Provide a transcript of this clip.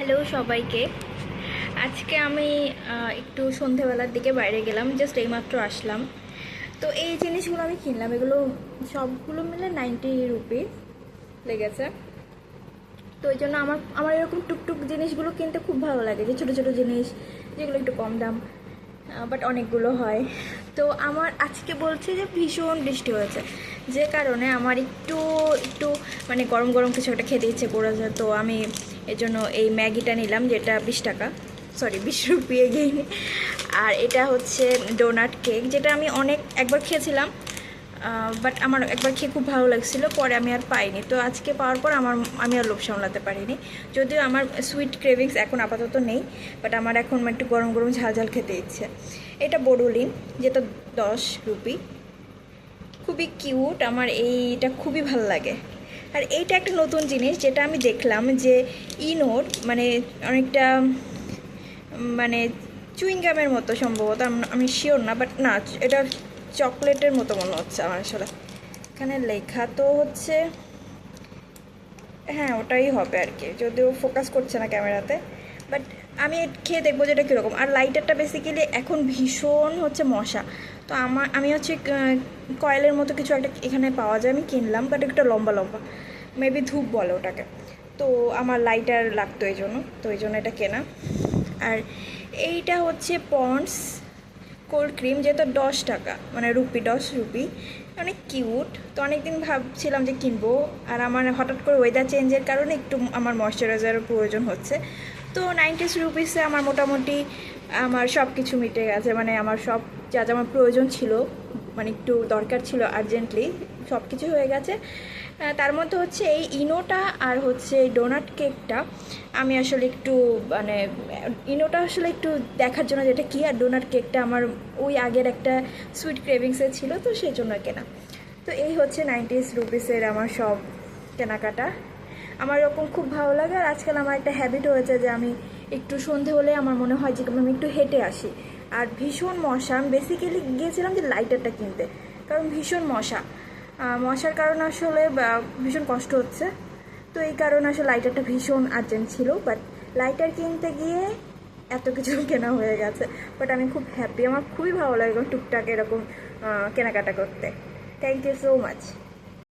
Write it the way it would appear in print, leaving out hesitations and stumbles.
Hello সবাইকে। আজকে আমি একটু সন্ধেবেলার দিকে বাইরে গেলাম, জাস্ট এইমাত্র আসলাম। তো এই জিনিসগুলো আমি কিনলাম, এগুলো সবগুলো মিলে 90 রুপিস লেগেছে। তো ওই জন্য আমার আমার এরকম টুকটুক জিনিসগুলো কিনতে খুব ভালো লাগে, যে ছোটো ছোটো জিনিস যেগুলো একটু কম দাম বাট অনেকগুলো হয়। তো আমার আজকে বলছে যে ভীষণ বৃষ্টি হয়েছে, যে কারণে আমার একটু একটু মানে গরম গরম কিছু একটা খেতে ইচ্ছে করেছে। তো আমি এর জন্য এই ম্যাগিটা নিলাম, যেটা 20 টাকা, সরি 20 রুপি এগেইন। আর এটা হচ্ছে ডোনাট কেক, যেটা আমি একবার খেয়েছিলাম, বাট আমার একবার খেয়ে খুব ভালো লাগছিলো, পরে আমি আর পাইনি। তো আজকে পাওয়ার পর আমি আর লোভ সামলাতে পারিনি। যদিও আমার সুইট ক্রেভিংস এখন আপাতত নেই, বাট আমার এখন একটু গরম গরম ঝাল ঝাল খেতে ইচ্ছে। এটা বোরোলিন, যেটা 10 রুপি, খুবই কিউট, আমার এইটা খুবই ভালো লাগে। আর এইটা একটা নতুন জিনিস যেটা আমি দেখলাম, যে ইনোর মানে অনেকটা মানে চুইংগামের মতো সম্ভবত, আমি শিওর না, বাট না, এটা চকলেটের মতো মনে হচ্ছে আমার আসলে। এখানে লেখা তো হচ্ছে, হ্যাঁ ওটাই হবে আর কি, যদিও ফোকাস করছে না ক্যামেরাতে, বাট আমি খেয়ে দেখবো যেটা কীরকম। আর লাইটারটা বেসিক্যালি এখন ভীষণ হচ্ছে মশা, তো আমি হচ্ছে কয়েলের মতো কিছু একটা এখানে পাওয়া যায়, আমি কিনলাম, বাট একটা লম্বা লম্বা, মেবি ধূপ বলে ওটাকে। তো আমার লাইটার লাগতো এই জন্য, তো এই জন্য এটা কেনা। আর এইটা হচ্ছে পন্ডস কোল্ড ক্রিম, যেটা 10 টাকা, মানে 10 রুপি, অনেক কিউট। তো অনেকদিন ভাবছিলাম যে কিনবো, আর আমার হঠাৎ করে ওয়েদার চেঞ্জের কারণে একটু আমার ময়শ্চারাইজারের প্রয়োজন হচ্ছে। তো 90 রুপিসে আমার মোটামুটি আমার সব কিছু মিটে গেছে, মানে আমার সব যা যা আমার প্রয়োজন ছিল, মানে একটু দরকার ছিল আর্জেন্টলি, সব কিছু হয়ে গেছে। তার মধ্যে হচ্ছে এই ইনোটা আর হচ্ছে এই ডোনাট কেকটা আমি আসলে একটু মানে ইনোটা আসলে একটু দেখার জন্য যেটা কি, আর ডোনাট কেকটা আমার ওই আগের একটা সুইট ক্রেভিংসে ছিল, তো সেই জন্য কেনা। তো এই হচ্ছে 90 রুপিসের আমার সব কেনাকাটা। আমার এরকম খুব ভালো লাগে। আর আজকাল আমার একটা হ্যাবিট হয়েছে যে আমি একটু সন্ধে হলে আমার মনে হয় যে আমি একটু হেঁটে আসি। আর ভীষণ মশা, আমি বেসিক্যালি গিয়েছিলাম যে লাইটারটা কিনতে, কারণ ভীষণ মশার কারণে আসলে ভীষণ কষ্ট হচ্ছে। তো এই কারণে আসলে লাইটারটা ভীষণ আর্জেন্ট ছিল, বাট লাইটার কিনতে গিয়ে এত কিছু কেনা হয়ে গেছে। বাট আমি খুব হ্যাপি, আমার খুবই ভালো লাগে টুকটাক এরকম কেনাকাটা করতে। Thank you so much.